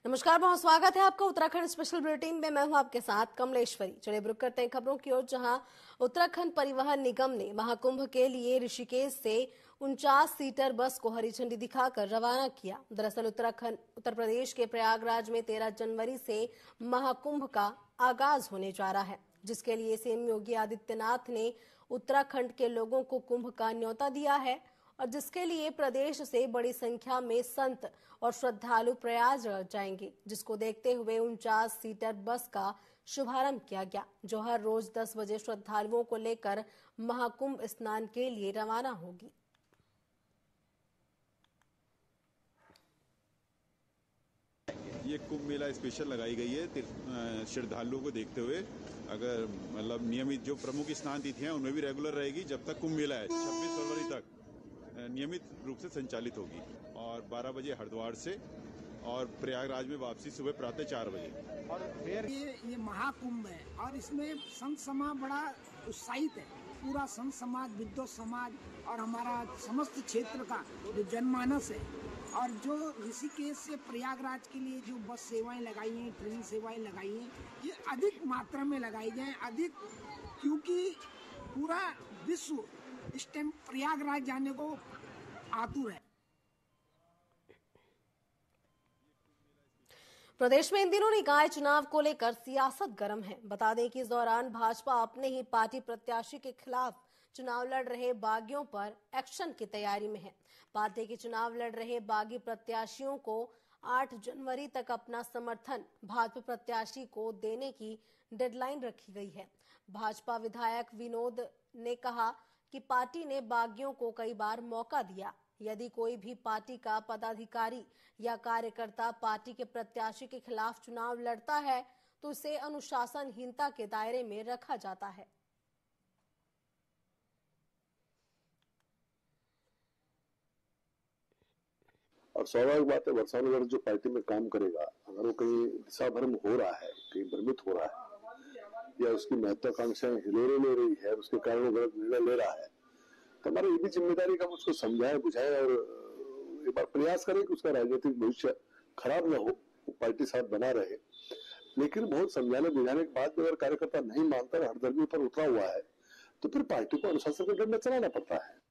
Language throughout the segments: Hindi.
नमस्कार, बहुत स्वागत है आपका उत्तराखंड स्पेशल बुलेटिन में। मैं हूं आपके साथ कमलेश्वरी। चलिए रुक करते हैं खबरों की ओर, जहां उत्तराखंड परिवहन निगम ने महाकुंभ के लिए ऋषिकेश से 49 सीटर बस को हरी झंडी दिखाकर रवाना किया। दरअसल उत्तर प्रदेश के प्रयागराज में 13 जनवरी से महाकुंभ का आगाज होने जा रहा है, जिसके लिए सीएम योगी आदित्यनाथ ने उत्तराखंड के लोगों को कुंभ का न्योता दिया है और जिसके लिए प्रदेश से बड़ी संख्या में संत और श्रद्धालु प्रयागराज जाएंगे, जिसको देखते हुए 49 सीटर बस का शुभारंभ किया गया, जो हर रोज 10 बजे श्रद्धालुओं को लेकर महाकुंभ स्नान के लिए रवाना होगी। ये कुंभ मेला स्पेशल लगाई गई है श्रद्धालुओं को देखते हुए। अगर मतलब नियमित जो प्रमुख स्नान तिथियां हैं उनमें भी रेगुलर रहेगी, जब तक कुंभ मेला है 26 फरवरी तक नियमित रूप से संचालित होगी। और 12 बजे हरिद्वार से और प्रयागराज में वापसी सुबह प्रातः 4 बजे। और ये महाकुंभ है और इसमें संत समाज बड़ा उत्साहित है। पूरा संत समाज, विद्वत समाज और हमारा समस्त क्षेत्र का जो जनमानस है, और जो ऋषिकेश से प्रयागराज के लिए जो बस सेवाएं लगाई हैं, ट्रेन सेवाएं लगाई हैं, ये अधिक मात्रा में लगाई जाए, अधिक, क्योंकि पूरा विश्व इस टाइम प्रयागराज जाने को आतुर है। प्रदेश में इन दिनों निकाय चुनाव को लेकर सियासत गर्म है। बता दें कि इस दौरान भाजपा अपने ही पार्टी प्रत्याशी के खिलाफ चुनाव लड़ रहे बागियों पर एक्शन की तैयारी में है। पार्टी के चुनाव लड़ रहे बागी प्रत्याशियों को 8 जनवरी तक अपना समर्थन भाजपा प्रत्याशी को देने की डेडलाइन रखी गई है। भाजपा विधायक विनोद ने कहा कि पार्टी ने बागियों को कई बार मौका दिया। यदि कोई भी पार्टी का पदाधिकारी या कार्यकर्ता पार्टी के प्रत्याशी के खिलाफ चुनाव लड़ता है तो उसे अनुशासनहीनता के दायरे में रखा जाता है। और स्वाभाविक बात है, वर्षानुवर्ष जो पार्टी में काम करेगा, अगर वो कहीं दिशा भ्रम हो रहा है, कहीं भ्रमित हो रहा है या उसकी महत्वाकांक्षाएं हिलोरे ले रही है, उसके कारण वो गलत निर्णय ले रहा है, तो हमारी ये भी जिम्मेदारी का उसको समझाए बुझाए और एक बार प्रयास करें कि उसका राजनीतिक भविष्य खराब न हो, पार्टी साथ बना रहे। लेकिन बहुत समझाने बुझाने के बाद भी अगर कार्यकर्ता नहीं मानता, हरदर्मी पर उतरा हुआ है, तो फिर पार्टी को अनुशासन के डंडा चलाना पड़ता है।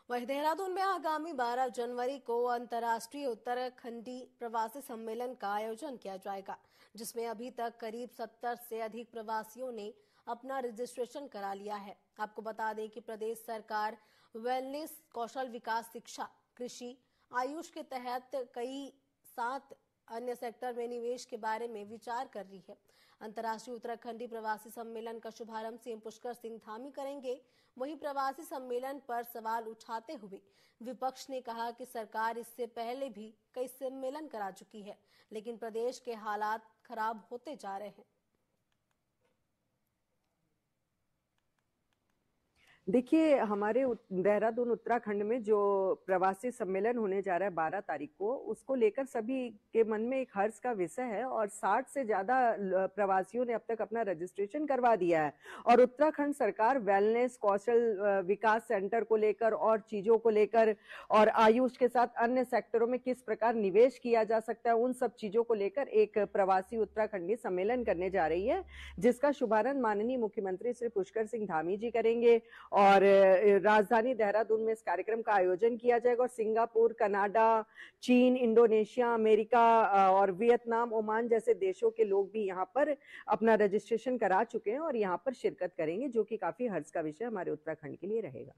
वहीं देहरादून में आगामी 12 जनवरी को अंतर्राष्ट्रीय उत्तराखंडी प्रवासी सम्मेलन का आयोजन किया जाएगा, जिसमें अभी तक करीब 70 से अधिक प्रवासियों ने अपना रजिस्ट्रेशन करा लिया है। आपको बता दें कि प्रदेश सरकार वेलनेस, कौशल विकास, शिक्षा, कृषि, आयुष के तहत कई 7 अन्य सेक्टर में निवेश के बारे में विचार कर रही है। अंतर्राष्ट्रीय उत्तराखंडी प्रवासी सम्मेलन का शुभारंभ सीएम पुष्कर सिंह धामी करेंगे। वहीं प्रवासी सम्मेलन पर सवाल उठाते हुए विपक्ष ने कहा कि सरकार इससे पहले भी कई सम्मेलन करा चुकी है, लेकिन प्रदेश के हालात खराब होते जा रहे हैं। देखिए, हमारे देहरादून उत्तराखंड में जो प्रवासी सम्मेलन होने जा रहा है 12 तारीख को, उसको लेकर सभी के मन में एक हर्ष का विषय है और 60 से ज्यादा प्रवासियों ने अब तक अपना रजिस्ट्रेशन करवा दिया है। और उत्तराखंड सरकार वेलनेस, कौशल विकास सेंटर को लेकर और चीजों को लेकर और आयुष के साथ अन्य सेक्टरों में किस प्रकार निवेश किया जा सकता है, उन सब चीजों को लेकर एक प्रवासी उत्तराखंडी सम्मेलन करने जा रही है, जिसका शुभारंभ माननीय मुख्यमंत्री श्री पुष्कर सिंह धामी जी करेंगे। और राजधानी देहरादून में इस कार्यक्रम का आयोजन किया जाएगा और सिंगापुर, कनाडा, चीन, इंडोनेशिया, अमेरिका और वियतनाम, ओमान जैसे देशों के लोग भी यहाँ पर अपना रजिस्ट्रेशन करा चुके हैं और यहाँ पर शिरकत करेंगे, जो कि काफी हर्ष का विषय हमारे उत्तराखंड के लिए रहेगा।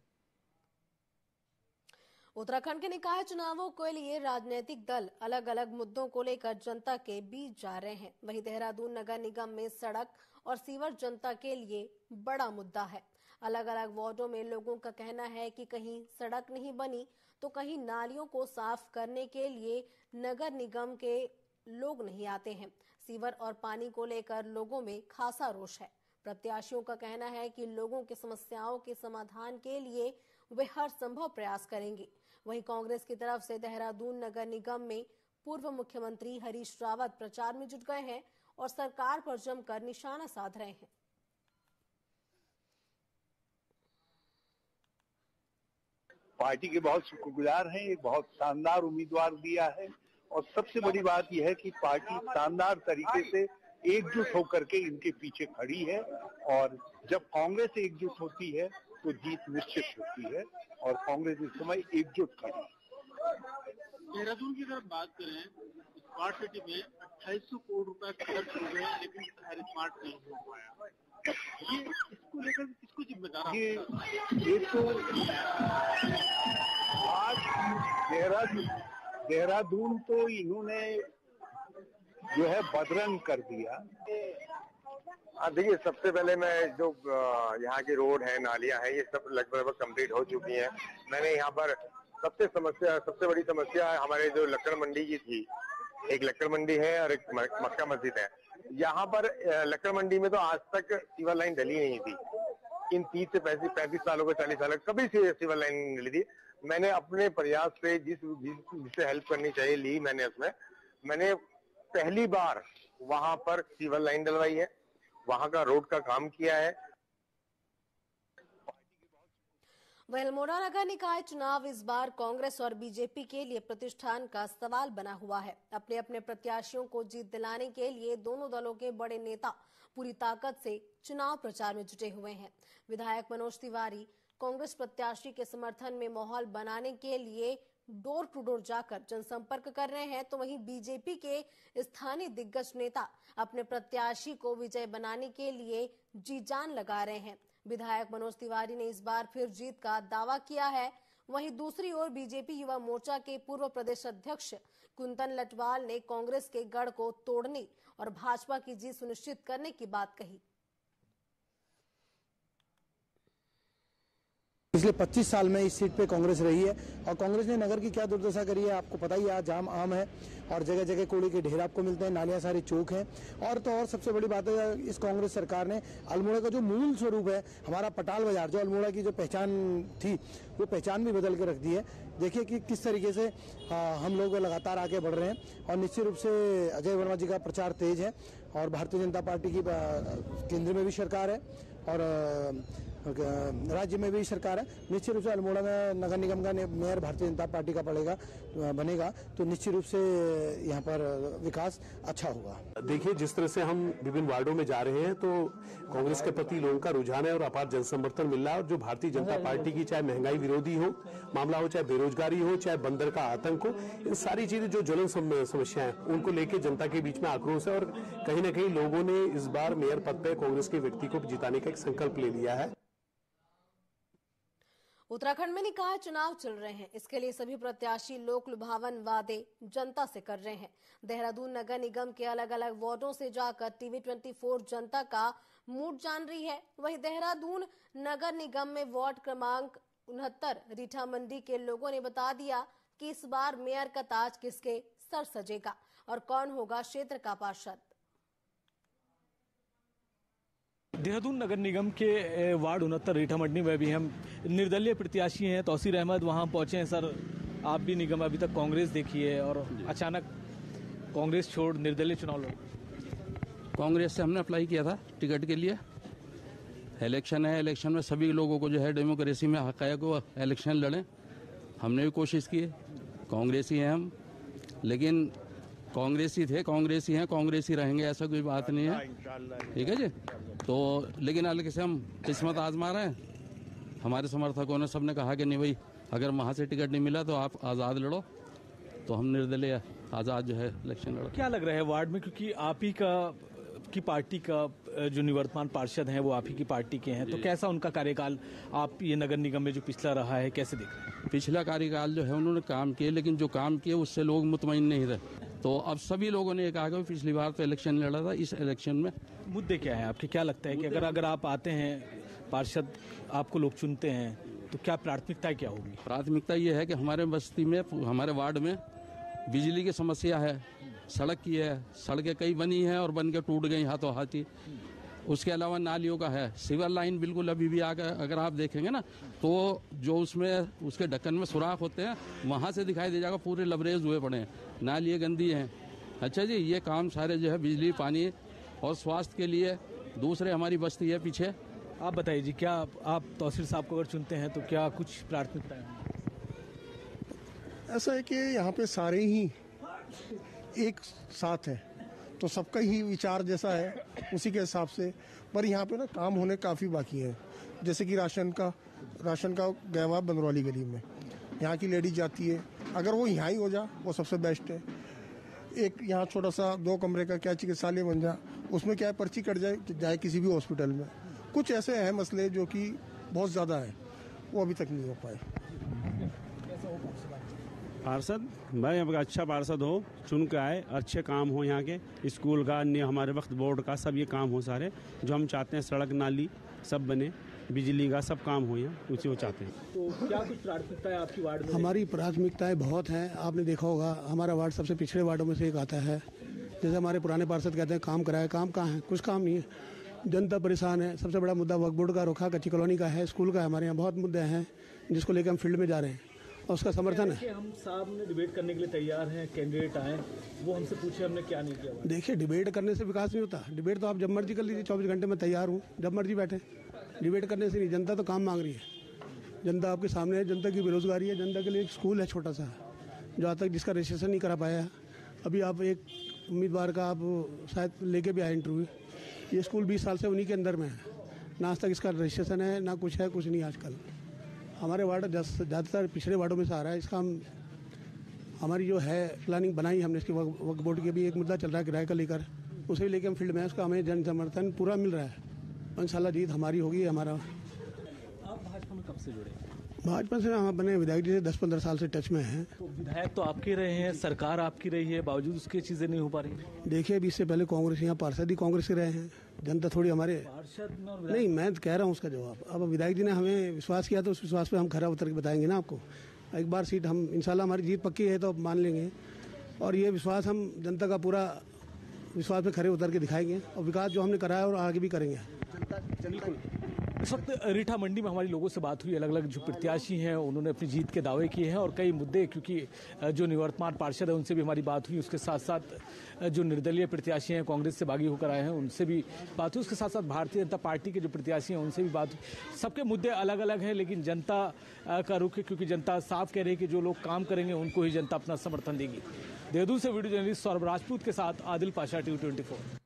उत्तराखंड के निकाय चुनावों के लिए राजनीतिक दल अलग अलग मुद्दों को लेकर जनता के बीच जा रहे हैं। वहीं देहरादून नगर निगम में सड़क और सीवर जनता के लिए बड़ा मुद्दा है। अलग अलग वार्डों में लोगों का कहना है कि कहीं सड़क नहीं बनी तो कहीं नालियों को साफ करने के लिए नगर निगम के लोग नहीं आते हैं। सीवर और पानी को लेकर लोगों में खासा रोष है। प्रत्याशियों का कहना है कि लोगों की समस्याओं के समाधान के लिए वे हर संभव प्रयास करेंगे। वहीं कांग्रेस की तरफ से देहरादून नगर निगम में पूर्व मुख्यमंत्री हरीश रावत प्रचार में जुट गए हैं और सरकार पर जमकर निशाना साध रहे हैं। पार्टी के बहुत शुक्रगुजार हैं, एक बहुत शानदार उम्मीदवार दिया है और सबसे बड़ी बात यह है कि पार्टी शानदार तरीके से एकजुट होकर के इनके पीछे खड़ी है और जब कांग्रेस एकजुट होती है तो जीत निश्चित होती है और कांग्रेस इस समय एकजुट खड़ी है। देहरादून की अगर बात करें, स्मार्ट सिटी में 2800 करोड़ रुपए खर्च हो गए लेकिन शहर स्मार्ट नहीं हो पाया। ये इसको लेकर किसको जिम्मेदार? ये तो आज देहरादून तो इन्होंने जो है बदरंग कर दिया। देखिए, सबसे पहले मैं जो यहाँ की रोड है, नालियां हैं, ये सब लगभग कंप्लीट हो चुकी हैं। मैंने यहाँ पर सबसे बड़ी समस्या हमारे जो लक्कड़ मंडी की थी, एक लक्कड़ मंडी है और एक मक्का मस्जिद है। यहाँ पर लक्कड़ मंडी में तो आज तक सीवर लाइन डली नहीं थी। इन 30 से 35 सालों को 40 सालों कभी सीवर लाइन नहीं डली थी। मैंने अपने प्रयास से जिससे हेल्प करनी चाहिए ली, मैंने पहली बार वहां पर सीवर लाइन डलवाई है, वहां का रोड का काम किया है। वहीं अल्मोड़ा नगर निकाय चुनाव इस बार कांग्रेस और बीजेपी के लिए प्रतिष्ठान का सवाल बना हुआ है। अपने अपने प्रत्याशियों को जीत दिलाने के लिए दोनों दलों के बड़े नेता पूरी ताकत से चुनाव प्रचार में जुटे हुए हैं। विधायक मनोज तिवारी कांग्रेस प्रत्याशी के समर्थन में माहौल बनाने के लिए डोर टू डोर जाकर जनसंपर्क कर रहे हैं, तो वहीं बीजेपी के स्थानीय दिग्गज नेता अपने प्रत्याशी को विजय बनाने के लिए जी जान लगा रहे हैं। विधायक मनोज तिवारी ने इस बार फिर जीत का दावा किया है। वहीं दूसरी ओर बीजेपी युवा मोर्चा के पूर्व प्रदेश अध्यक्ष कुंदन लटवाल ने कांग्रेस के गढ़ को तोड़ने और भाजपा की जीत सुनिश्चित करने की बात कही। पिछले 25 साल में इस सीट पे कांग्रेस रही है और कांग्रेस ने नगर की क्या दुर्दशा करी है आपको पता ही है। जाम आम है और जगह जगह कूड़े के ढेर आपको मिलते हैं, नालियां सारी चौक हैं। और तो और सबसे बड़ी बात है, इस कांग्रेस सरकार ने अल्मोड़ा का जो मूल स्वरूप है, हमारा पटाल बाजार जो अल्मोड़ा की जो पहचान थी, वो पहचान भी बदल के रख दी है। देखिए कि किस तरीके से हम लोग लगातार आगे बढ़ रहे हैं और निश्चित रूप से अजय वर्मा जी का प्रचार तेज है और भारतीय जनता पार्टी की केंद्र में भी सरकार है और राज्य में भी सरकार है। निश्चित रूप से अल्मोड़ा में नगर निगम का मेयर भारतीय जनता पार्टी का बनेगा तो निश्चित रूप से यहाँ पर विकास अच्छा होगा। देखिए, जिस तरह से हम विभिन्न वार्डों में जा रहे हैं तो कांग्रेस के प्रति लोगों का रुझान है और अपार जनसमर्थन मिल रहा है। और जो भारतीय जनता पार्टी की चाहे महंगाई विरोधी हो मामला हो, चाहे बेरोजगारी हो, चाहे बंदर का आतंक हो, इन सारी चीजें जो ज्वलन समस्याएं उनको लेकर जनता के बीच में आक्रोश है और कहीं न कहीं लोगों ने इस बार मेयर पद पर कांग्रेस के व्यक्ति को जिताने का एक संकल्प ले लिया है। उत्तराखंड में निकाय चुनाव चल रहे हैं, इसके लिए सभी प्रत्याशी लोक लुभावन वादे जनता से कर रहे हैं। देहरादून नगर निगम के अलग अलग वार्डों से जाकर टीवी 24 जनता का मूड जान रही है। वहीं देहरादून नगर निगम में वार्ड क्रमांक 69 रीठा मंडी के लोगों ने बता दिया कि इस बार मेयर का ताज किसके सर सजेगा और कौन होगा क्षेत्र का पार्षद। देहरादून नगर निगम के वार्ड 69 रीठा मंडी में भी हम निर्दलीय प्रत्याशी हैं तौसीर अहमद वहां पहुंचे हैं। सर, आप भी निगम अभी तक कांग्रेस देखी है और अचानक कांग्रेस छोड़ निर्दलीय चुनाव लड़। कांग्रेस से हमने अप्लाई किया था टिकट के लिए। इलेक्शन है, इलेक्शन में सभी लोगों को जो है डेमोक्रेसी में हक है को इलेक्शन लड़ें। हमने भी कोशिश की, कांग्रेसी हैं हम, लेकिन कांग्रेसी थे, कांग्रेसी हैं, कांग्रेसी रहेंगे, ऐसा कोई बात नहीं है। ठीक है जी। तो लेकिन अलग से हम किस्मत आजमा रहे हैं। हमारे समर्थकों ने सबने कहा कि नहीं भाई, अगर वहाँ से टिकट नहीं मिला तो आप आज़ाद लड़ो, तो हम निर्दलीय आज़ाद जो है इलेक्शन लड़ो। क्या लग रहा है वार्ड में, क्योंकि आप ही की पार्टी का जो निवर्तमान पार्षद हैं वो आप ही की पार्टी के हैं, तो कैसा उनका कार्यकाल आप ये नगर निगम में जो पिछला रहा है कैसे देख रहे हैं? पिछला कार्यकाल जो है उन्होंने काम किए, लेकिन जो काम किए उससे लोग मुतमईन नहीं थे। तो अब सभी लोगों ने कहा कि पिछली बार तो इलेक्शन लड़ा था, इस इलेक्शन में मुद्दे क्या है आपके? क्या लगता है कि अगर आप आते हैं, पार्षद आपको लोग चुनते हैं, तो क्या प्राथमिकता क्या होगी? प्राथमिकता ये है कि हमारे बस्ती में, हमारे वार्ड में बिजली की समस्या है, सड़क की है, सड़कें कई बनी हैं और बन के टूट गई हाथों हाथी। उसके अलावा नालियों का है, सीवर लाइन बिल्कुल अभी भी आकर अगर आप देखेंगे ना तो जो उसमें उसके ढक्कन में सुराख होते हैं वहाँ से दिखाई दे जाएगा, पूरे लबरेज हुए पड़े हैं, नालियाँ गंदी हैं। अच्छा जी, ये काम सारे जो है बिजली, पानी और स्वास्थ्य के लिए। दूसरे हमारी बस्ती है पीछे। आप बताइए जी, क्या आप तौसीर साहब को अगर चुनते हैं तो क्या कुछ प्राथमिकता है? ऐसा है कि यहाँ पे सारे ही एक साथ है, तो सबका ही विचार जैसा है उसी के हिसाब से, पर यहाँ पे ना काम होने काफ़ी बाकी है। जैसे कि राशन का गया हुआ बंदरवाली गली में, यहाँ की लेडीज जाती है, अगर वो यहाँ ही हो जा वो सबसे बेस्ट है। एक यहाँ छोटा सा 2 कमरे का क्या चिकित्सालय बन जा, उसमें क्या है पर्ची कट जाए किसी भी हॉस्पिटल में। कुछ ऐसे हैं मसले जो कि बहुत ज़्यादा है, वो अभी तक नहीं हो पाए। पार्षद भाई अब अच्छा पार्षद हो, चुन के आए, अच्छे काम हो, यहाँ के स्कूल का अन्य हमारे वक्त बोर्ड का सब ये काम हो, सारे जो हम चाहते हैं, सड़क नाली सब बने, बिजली का सब काम हो, यहाँ उसी वो चाहते हैं। तो क्या कुछ प्राथमिकता है आपकी वार्ड में? हमारी प्राथमिकताएं बहुत हैं। आपने देखा होगा हमारा वार्ड सबसे पिछड़े वार्डों में से एक आता है। जैसे हमारे पुराने पार्षद कहते हैं काम कराए, काम कहाँ है? कुछ काम नहीं है, जनता परेशान है। सबसे बड़ा मुद्दा वक्फ बोर्ड का, रोखा कच्ची कॉलोनी का है, स्कूल का है। हमारे यहाँ बहुत मुद्दे हैं जिसको लेकर हम फील्ड में जा रहे हैं और उसका समर्थन है। हम सामने डिबेट करने के लिए तैयार हैं, कैंडिडेट आए, वो हमसे पूछे हमने क्या नहीं किया। देखिए, डिबेट करने से विकास नहीं होता। डिबेट तो आप जब मर्जी कर लीजिए, 24 घंटे में तैयार हूँ, जब मर्जी बैठे। डिबेट करने से नहीं, जनता तो काम मांग रही है, जनता आपके सामने है। जनता की बेरोजगारी है, जनता के लिए एक स्कूल है छोटा सा जो आज तक जिसका रजिस्ट्रेशन नहीं करा पाया है। अभी आप एक उम्मीदवार का आप शायद लेके भी आए इंटरव्यू, ये स्कूल 20 साल से उन्हीं के अंदर में है, ना आज तक इसका रजिस्ट्रेशन है, ना कुछ है, कुछ नहीं। आजकल हमारे वार्ड ज़्यादातर पिछड़े वार्डों में से आ रहा है। इसका हम हमारी जो है प्लानिंग बनाई हमने, इसकी वक्फ बोर्ड के भी एक मुद्दा चल रहा है किराए का लेकर, उसे भी लेकर हम फील्ड में है। उसका हमें जन समर्थन पूरा मिल रहा है। इंशाल्लाह जीत हमारी होगी। हमारा आप भाजपा में कब से जुड़े? भाजपा से हम अपने विधायक जी से 10-15 साल से टच में हैं। तो विधायक तो आपके रहे हैं, सरकार आपकी रही है, बावजूद उसकी चीजें नहीं हो पा रही। देखिए, अभी इससे पहले कांग्रेस, यहाँ पार्षद ही कांग्रेस के रहे हैं। जनता थोड़ी हमारे पार्षद नहीं, मैं कह रहा हूँ उसका जवाब। अब विधायक जी ने हमें विश्वास किया तो उस विश्वास पे हम खरा उतर के बताएंगे ना आपको। एक बार सीट हम इंशाल्लाह हमारी जीत पक्की है तो मान लेंगे, और ये विश्वास हम जनता का पूरा विश्वास पे खरे उतर के दिखाएंगे, और विकास जो हमने कराया और आगे भी करेंगे। बिल्कुल। इस वक्त रीठा मंडी में हमारी लोगों से बात हुई, अलग अलग जो प्रत्याशी हैं उन्होंने अपनी जीत के दावे किए हैं, और कई मुद्दे, क्योंकि जो निवर्तमान पार्षद है उनसे भी हमारी बात हुई, उसके साथ साथ जो निर्दलीय प्रत्याशी हैं, कांग्रेस से बागी होकर आए हैं, उनसे भी बात हुई, उसके साथ साथ भारतीय जनता पार्टी के जो प्रत्याशी हैं उनसे भी बात हुई। सबके मुद्दे अलग अलग हैं, लेकिन जनता का रुख है, क्योंकि जनता साफ कह रही है कि जो लोग काम करेंगे उनको ही जनता अपना समर्थन देगी। देहरादून से वीडियो जर्नलिस्ट सौरभ राजपूत के साथ आदिल पाशा, TV24।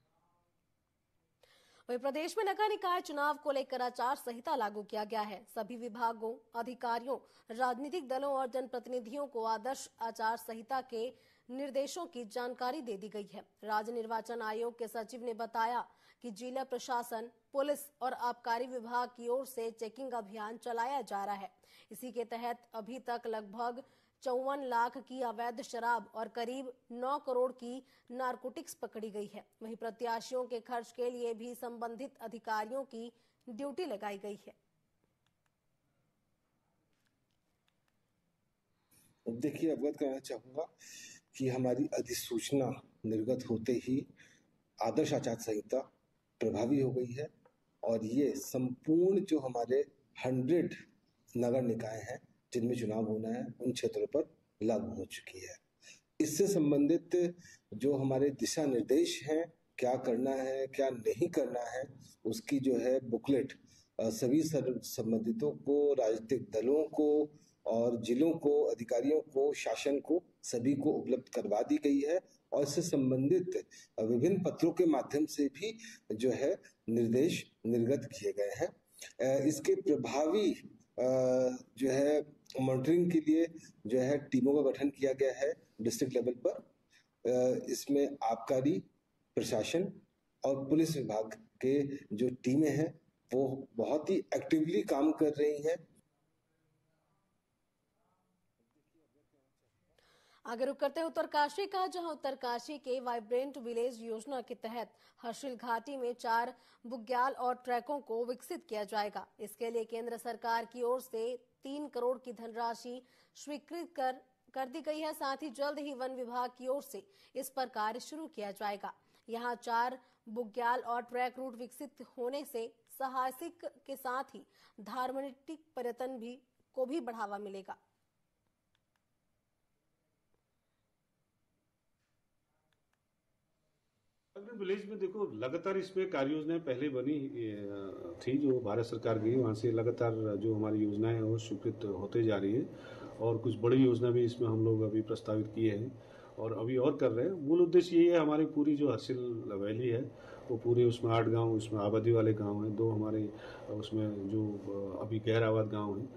वहीं प्रदेश में नगर निकाय चुनाव को लेकर आचार संहिता लागू किया गया है। सभी विभागों, अधिकारियों, राजनीतिक दलों और जनप्रतिनिधियों को आदर्श आचार संहिता के निर्देशों की जानकारी दे दी गई है। राज्य निर्वाचन आयोग के सचिव ने बताया कि जिला प्रशासन, पुलिस और आबकारी विभाग की ओर से चेकिंग अभियान चलाया जा रहा है। इसी के तहत अभी तक लगभग 54 लाख की अवैध शराब और करीब 9 करोड़ की नारकोटिक्स पकड़ी गई है। वहीं प्रत्याशियों के खर्च के लिए भी संबंधित अधिकारियों की ड्यूटी लगाई गई है। देखिए, अवगत करना चाहूंगा कि हमारी अधिसूचना निर्गत होते ही आदर्श आचार संहिता प्रभावी हो गई है, और ये संपूर्ण जो हमारे 100 नगर निकाय हैं जिनमें चुनाव होना है उन क्षेत्रों पर लागू हो चुकी है। इससे संबंधित जो हमारे दिशा निर्देश हैं, क्या करना है क्या नहीं करना है, उसकी जो है बुकलेट सभी संबंधितों को, राजनीतिक दलों को और जिलों को, अधिकारियों को, शासन को, सभी को उपलब्ध करवा दी गई है, और इससे संबंधित विभिन्न पत्रों के माध्यम से भी जो है निर्देश निर्गत किए गए हैं। इसके प्रभावी जो है मॉनिटरिंग के लिए जो है टीमों का गठन किया गया है डिस्ट्रिक्ट लेवल पर। इसमें आबकारी, प्रशासन और पुलिस विभाग के जो टीमें हैं वो बहुत ही एक्टिवली काम कर रही हैं। आगे रुक करते हैं उत्तरकाशी का, जहां उत्तरकाशी के वाइब्रेंट विलेज योजना के तहत हर्षिल घाटी में 4 बुग्याल और ट्रैकों को विकसित किया जाएगा। इसके लिए केंद्र सरकार की ओर से 3 करोड़ की धनराशि स्वीकृत कर दी गई है। साथ ही जल्द ही वन विभाग की ओर से इस पर कार्य शुरू किया जाएगा। यहाँ 4 बुग्याल और ट्रैक रूट विकसित होने से साहसिक के साथ ही धार्मिक पर्यटन को भी बढ़ावा मिलेगा। विलेज में देखो, लगातार इसमें कार्य योजनाएं पहले बनी थी जो भारत सरकार की, वहाँ से लगातार जो हमारी योजनाएं हैं वो स्वीकृत होते जा रही है, और कुछ बड़ी योजना भी इसमें हम लोग अभी प्रस्तावित किए हैं और अभी और कर रहे हैं। मूल उद्देश्य ये है, हमारी पूरी जो हर्सिल वैली है वो पूरे उसमें 8 गांव, उसमें आबादी वाले गांव हैं, 2 हमारे उसमें जो अभी गैर आबाद गांव हैं,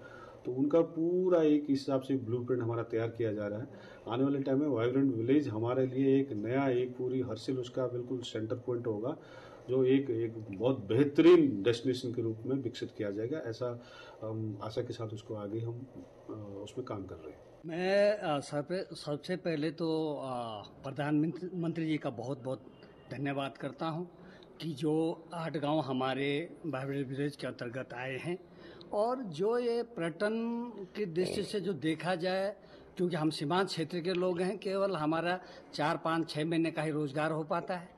तो उनका पूरा एक हिसाब से ब्लूप्रिंट हमारा तैयार किया जा रहा है। आने वाले टाइम में वाइब्रेंट विलेज हमारे लिए एक नया, एक पूरी हर्सिल उसका बिल्कुल सेंटर पॉइंट होगा, जो एक बहुत बेहतरीन डेस्टिनेशन के रूप में विकसित किया जाएगा। ऐसा आशा के साथ उसको आगे हम उसमें काम कर रहे हैं। मैं सबसे पहले तो प्रधानमंत्री जी का बहुत बहुत धन्यवाद करता हूं कि जो 8 गांव हमारे वाइब्रेंट विलेज के अंतर्गत आए हैं, और जो ये पर्यटन की दृष्टि से जो देखा जाए, क्योंकि हम सीमांत क्षेत्र के लोग हैं, केवल हमारा 4, 5, 6 महीने का ही रोजगार हो पाता है,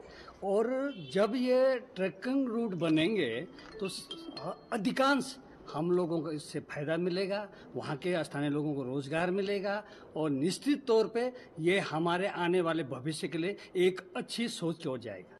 और जब ये ट्रैकिंग रूट बनेंगे तो अधिकांश हम लोगों को इससे फायदा मिलेगा, वहाँ के स्थानीय लोगों को रोजगार मिलेगा, और निश्चित तौर पे ये हमारे आने वाले भविष्य के लिए एक अच्छी सोच हो जाएगा।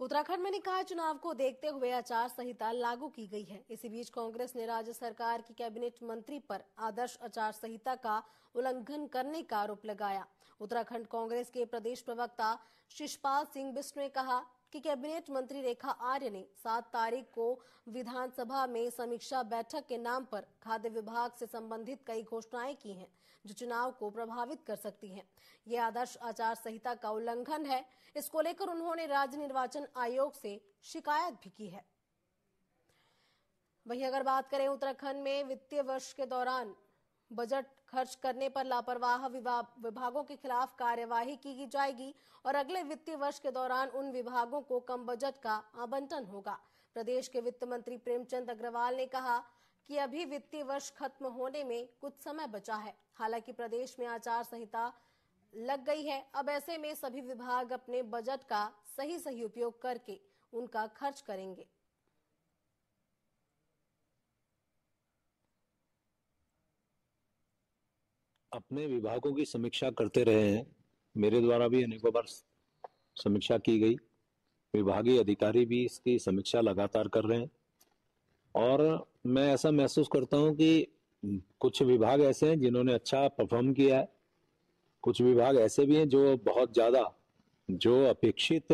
उत्तराखंड में निकाय चुनाव को देखते हुए आचार संहिता लागू की गई है। इसी बीच कांग्रेस ने राज्य सरकार की कैबिनेट मंत्री पर आदर्श आचार संहिता का उल्लंघन करने का आरोप लगाया। उत्तराखंड कांग्रेस के प्रदेश प्रवक्ता शिषपाल सिंह बिष्ट ने कहा कि कैबिनेट मंत्री रेखा आर्य ने 7 तारीख को विधानसभा में समीक्षा बैठक के नाम पर खाद्य विभाग से संबंधित कई घोषणाएं की हैं, जो चुनाव को प्रभावित कर सकती हैं। यह आदर्श आचार संहिता का उल्लंघन है। इसको लेकर उन्होंने राज्य निर्वाचन आयोग से शिकायत भी की है। वहीं अगर बात करें उत्तराखंड में वित्तीय वर्ष के दौरान बजट खर्च करने पर लापरवाह विभागों के खिलाफ कार्यवाही की जाएगी और अगले वित्तीय वर्ष के दौरान उन विभागों को कम बजट का आवंटन होगा। प्रदेश के वित्त मंत्री प्रेमचंद अग्रवाल ने कहा कि अभी वित्तीय वर्ष खत्म होने में कुछ समय बचा है। हालांकि प्रदेश में आचार संहिता लग गई है। अब ऐसे में सभी विभाग अपने बजट का सही उपयोग करके उनका खर्च करेंगे। अपने विभागों की समीक्षा करते रहे हैं। मेरे द्वारा भी अनेकों बार समीक्षा की गई। विभागीय अधिकारी भी इसकी समीक्षा लगातार कर रहे हैं, और मैं ऐसा महसूस करता हूं कि कुछ विभाग ऐसे हैं जिन्होंने अच्छा परफॉर्म किया है, कुछ विभाग ऐसे भी हैं जो बहुत ज्यादा, जो अपेक्षित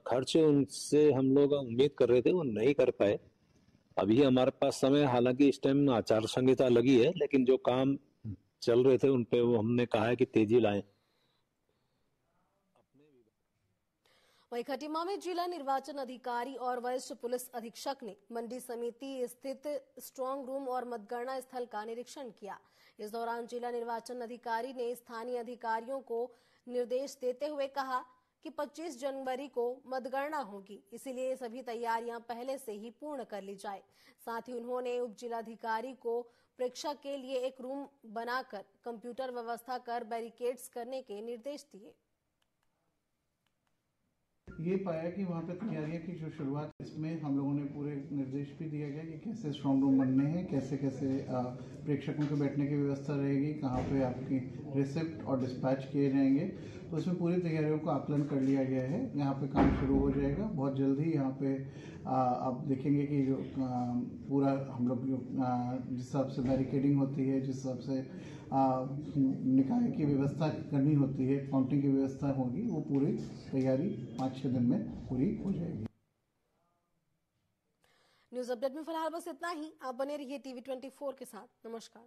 खर्च उनसे हम लोग उम्मीद कर रहे थे वो नहीं कर पाए। अभी हमारे पास समय, हालांकि इस टाइम आचार संहिता लगी है, लेकिन जो काम चल रहे थे उन पे वो हमने कहा है कि तेजी लाएं। वहीं खटीमा में जिला निर्वाचन अधिकारी और वरिष्ठ पुलिस अधीक्षक ने मंडी समिति स्थित स्ट्रांग रूम और मतगणना स्थल का निरीक्षण किया। इस दौरान जिला निर्वाचन अधिकारी ने स्थानीय अधिकारियों को निर्देश देते हुए कहा कि 25 जनवरी को मतगणना होगी, इसीलिए सभी तैयारियां पहले से ही पूर्ण कर ली जाए। साथ ही उन्होंने उप जिलाधिकारी को परीक्षा के लिए एक रूम बनाकर कंप्यूटर व्यवस्था कर बैरिकेड्स करने के निर्देश दिए। ये पाया कि वहाँ पे तैयारियां की जो शुरुआत, इसमें हम लोगों ने पूरे निर्देश भी दिया गया कि कैसे स्ट्रांग रूम बनने हैं, कैसे प्रेक्षकों के बैठने की व्यवस्था रहेगी, कहाँ पे आपकी रिसिप्ट और डिस्पैच किए जाएंगे। तो इसमें पूरी तैयारियों का आकलन कर लिया गया है। यहाँ पे काम शुरू हो जाएगा बहुत जल्दी। यहाँ पे आप देखेंगे कि जो पूरा हम लोग जिस हिसाब से बैरिकेडिंग होती है, जिस हिसाब से निकाय की व्यवस्था करनी होती है, काउंटिंग की व्यवस्था होगी, वो पूरी तैयारी 5-6 दिन में पूरी हो जाएगी। न्यूज अपडेट में फिलहाल बस इतना ही। आप बने रहिए TV24 के साथ। नमस्कार।